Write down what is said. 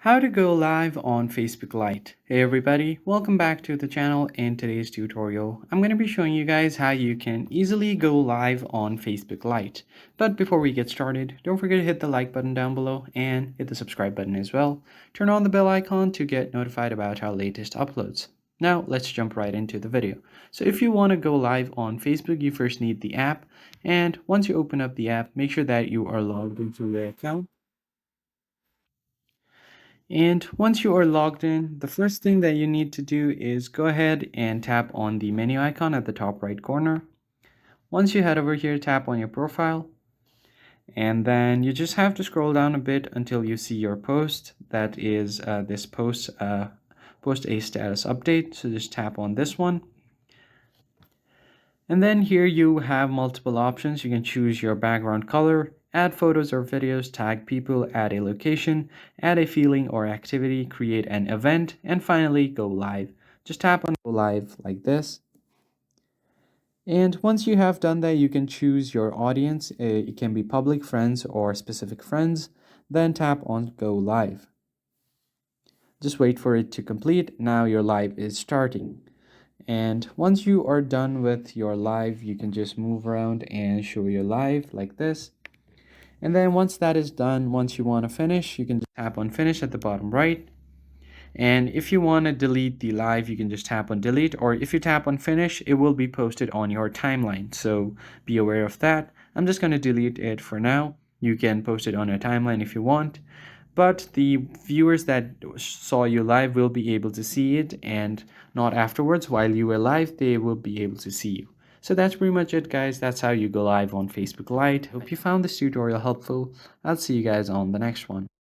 How to go live on Facebook Lite. Hey everybody, welcome back to the channel. In today's tutorial, I'm going to be showing you guys how you can easily go live on Facebook Lite. But before we get started, don't forget to hit the like button down below and hit the subscribe button as well. Turn on the bell icon to get notified about our latest uploads. Now let's jump right into the video. So if you want to go live on Facebook, you first need the app, and once you open up the app, make sure that you are logged into your account. And once you are logged in, the first thing that you need to do is go ahead and tap on the menu icon at the top right corner. Once you head over here, tap on your profile, and then you just have to scroll down a bit until you see your post. That is this post a status update. So just tap on this one. And then here you have multiple options. You can choose your background color, add photos or videos, tag people, add a location, add a feeling or activity, create an event, and finally go live. Just tap on go live like this. And once you have done that, you can choose your audience. It can be public friends or specific friends. Then tap on go live. Just wait for it to complete. Now your live is starting. And once you are done with your live, you can just move around and show your live like this. And then once that is done, once you want to finish, you can just tap on finish at the bottom right. And if you want to delete the live, you can just tap on delete, or if you tap on finish, it will be posted on your timeline. So be aware of that. I'm just going to delete it for now. You can post it on your timeline if you want, but the viewers that saw you live will be able to see it, and not afterwards. While you were live, they will be able to see you. So that's pretty much it, guys. That's how you go live on Facebook Lite. Hope you found this tutorial helpful. I'll see you guys on the next one.